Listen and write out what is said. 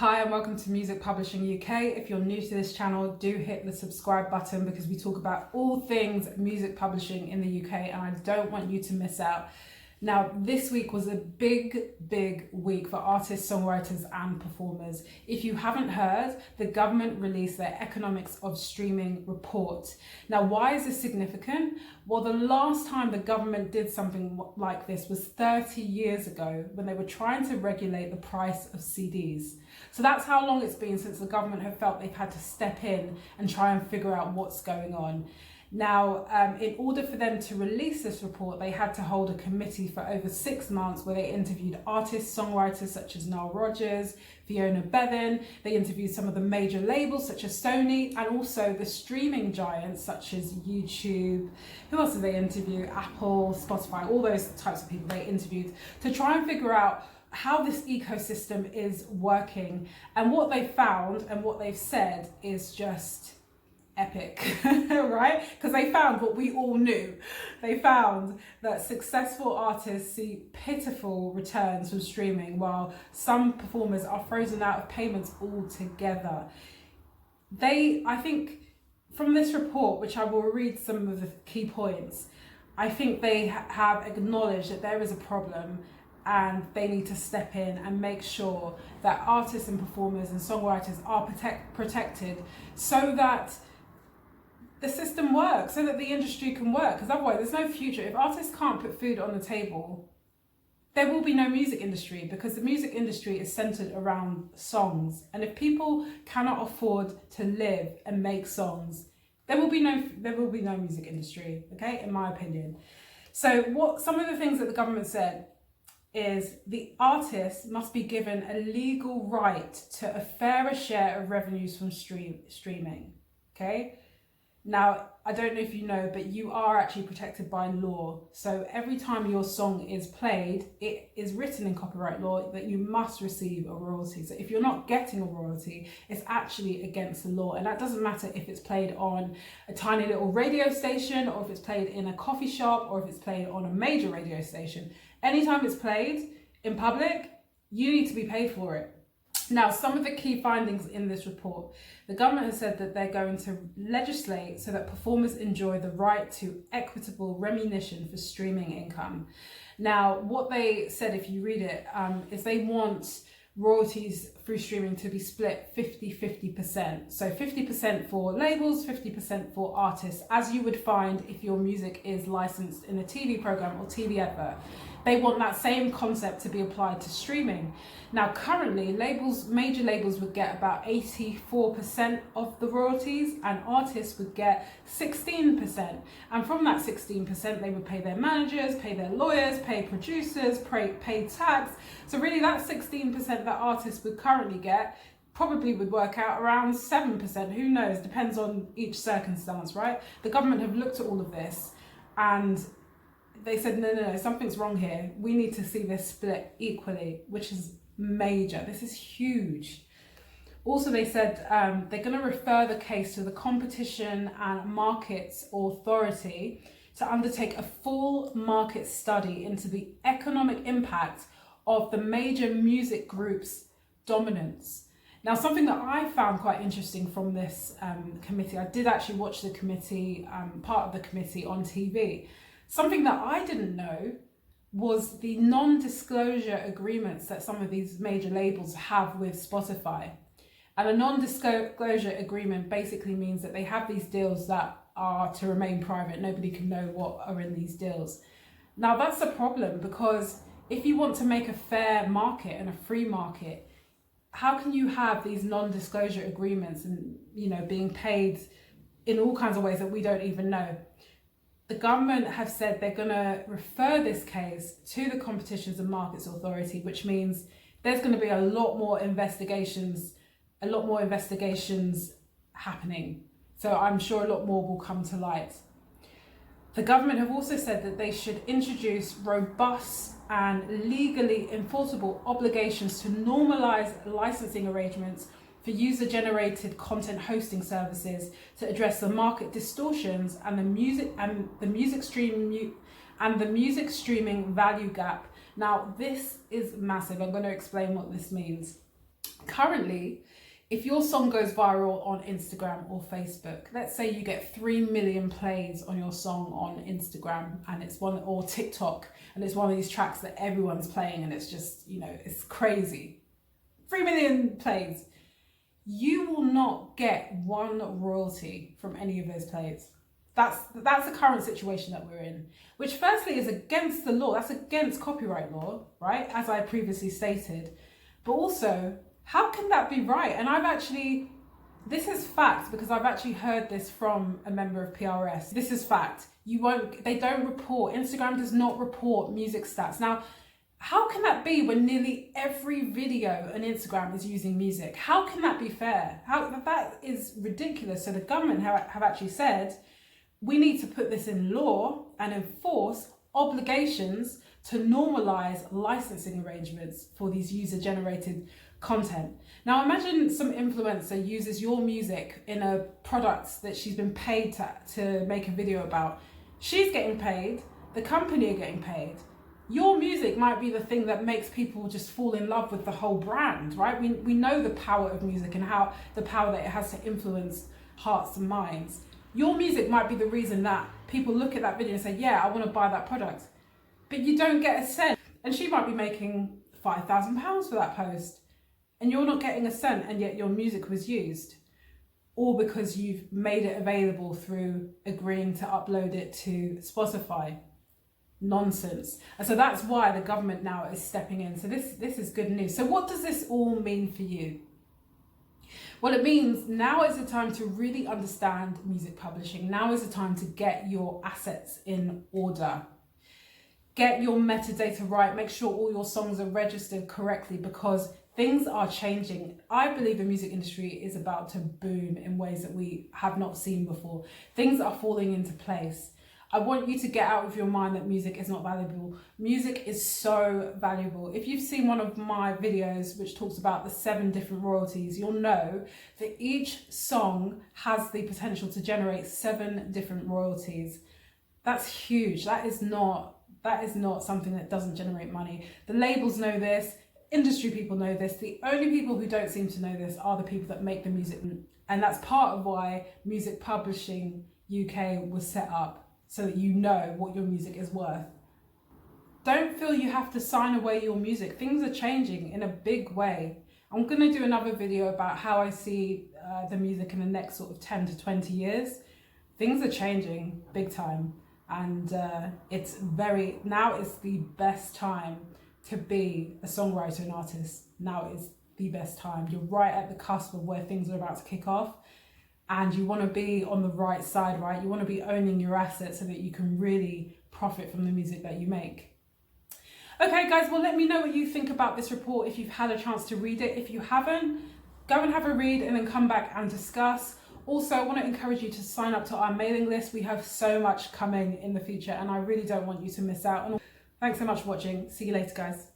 Hi and welcome to Music Publishing UK. If you're new to this channel, do hit the subscribe button because we talk about all things music publishing in the UK and I don't want you to miss out. Now, this week was a big week for artists, songwriters and performers. If you haven't heard, the government released their Economics of Streaming report. Now, why is this significant? Well, the last time the government did something like this was 30 years ago when they were trying to regulate the price of CDs. So that's how long it's been since the government have felt they've had to step in and try and figure out what's going on. Now, in order for them to release this report, they had to hold a committee for over 6 months where they interviewed artists, songwriters such as Nile Rodgers, Fiona Bevan. They interviewed some of the major labels such as Sony and also the streaming giants such as YouTube. Who else did they interview? Apple, Spotify, all those types of people they interviewed to try and figure out how this ecosystem is working. And what they found and what they've said is just epic, right? Because they found what we all knew. They found that successful artists see pitiful returns from streaming while some performers are frozen out of payments altogether. I think from this report, which I will read some of the key points, I think they have acknowledged that there is a problem and they need to step in and make sure that artists and performers and songwriters are protected so that the system works, so that the industry can work, because otherwise there's no future. If artists can't put food on the table, there will be no music industry, because the music industry is centered around songs. And if people cannot afford to live and make songs, there will be no music industry, okay, in my opinion. So what some of the things that the government said is the artists must be given a legal right to a fairer share of revenues from streaming, okay? Now, I don't know if you know, but you are actually protected by law. So every time your song is played, it is written in copyright law that you must receive a royalty. So if you're not getting a royalty, it's actually against the law. And that doesn't matter if it's played on a tiny little radio station or if it's played in a coffee shop or if it's played on a major radio station. Anytime it's played in public, you need to be paid for it. Now, some of the key findings in this report, the government has said that they're going to legislate so that performers enjoy the right to equitable remuneration for streaming income. Now, what they said, if you read it, is they want royalties through streaming to be split 50-50%. So 50% for labels, 50% for artists, as you would find if your music is licensed in a TV program or TV advert. They want that same concept to be applied to streaming. Now, currently, major labels would get about 84% of the royalties and artists would get 16%. And from that 16%, they would pay their managers, pay their lawyers, pay producers, pay tax. So really that 16% that artists would currently get probably would work out around 7%. Who knows? Depends on each circumstance, right? The government have looked at all of this and they said, no, something's wrong here. We need to see this split equally, which is major. This is huge. Also, they said they're going to refer the case to the Competition and Markets Authority to undertake a full market study into the economic impact of the major music groups' dominance. Now, something that I found quite interesting from this committee, I did actually watch the committee, part of the committee on TV. Something that I didn't know was the non-disclosure agreements that some of these major labels have with Spotify. And a non-disclosure agreement basically means that they have these deals that are to remain private. Nobody can know what are in these deals. Now, that's a problem because if you want to make a fair market and a free market, how can you have these non-disclosure agreements and, being paid in all kinds of ways that we don't even know? The government have said they're going to refer this case to the Competitions and Markets Authority, which means there's going to be a lot more investigations happening. So I'm sure a lot more will come to light. The government have also said that they should introduce robust and legally enforceable obligations to normalise licensing arrangements for user-generated content hosting services to address the market distortions and the music streaming value gap. Now, this is massive. I'm going to explain what this means. Currently, if your song goes viral on Instagram or Facebook, let's say you get 3 million plays on your song on Instagram and it's one, or TikTok, and it's one of these tracks that everyone's playing and it's just, you know, it's crazy. 3 million plays. You will not get one royalty from any of those plays. That's the current situation that we're in, which firstly is against the law. That's against copyright law, right? As I previously stated. But also, how can that be right? And this is fact, because I've actually heard this from a member of PRS. This is fact. They don't report, Instagram does not report music stats. Now, how can that be when nearly every video on Instagram is using music? How can that be fair? That is ridiculous. So the government have actually said, we need to put this in law and enforce obligations to normalize licensing arrangements for these user-generated content. Now imagine some influencer uses your music in a product that she's been paid to make a video about. She's getting paid, the company are getting paid. Your music might be the thing that makes people just fall in love with the whole brand, right? We know the power of music and how the power that it has to influence hearts and minds. Your music might be the reason that people look at that video and say, yeah, I want to buy that product. But you don't get a cent. And she might be making £5,000 for that post. And you're not getting a cent, and yet your music was used. Or because you've made it available through agreeing to upload it to Spotify. Nonsense. And so that's why the government now is stepping in. So this is good news. So what does this all mean for you? Well, it means now is the time to really understand music publishing. Now is the time to get your assets in order. Get your metadata right. Make sure all your songs are registered correctly, because things are changing. I believe the music industry is about to boom in ways that we have not seen before. Things are falling into place. I want you to get out of your mind that music is not valuable. Music is so valuable. If you've seen one of my videos which talks about the 7 different royalties, you'll know that each song has the potential to generate 7 different royalties. That's huge. That is not something that doesn't generate money. The labels know this, industry people know this. The only people who don't seem to know this are the people that make the music. And that's part of why Music Publishing UK was set up, so that you know what your music is worth. Don't feel you have to sign away your music. Things are changing in a big way. I'm gonna do another video about how I see the music in the next sort of 10 to 20 years. Things are changing big time. And now is the best time to be a songwriter and artist. Now is the best time. You're right at the cusp of where things are about to kick off. And you want to be on the right side, right? You want to be owning your assets so that you can really profit from the music that you make. Okay, guys, well, let me know what you think about this report if you've had a chance to read it. If you haven't, go and have a read and then come back and discuss. Also, I want to encourage you to sign up to our mailing list. We have so much coming in the future and I really don't want you to miss out. Thanks so much for watching. See you later, guys.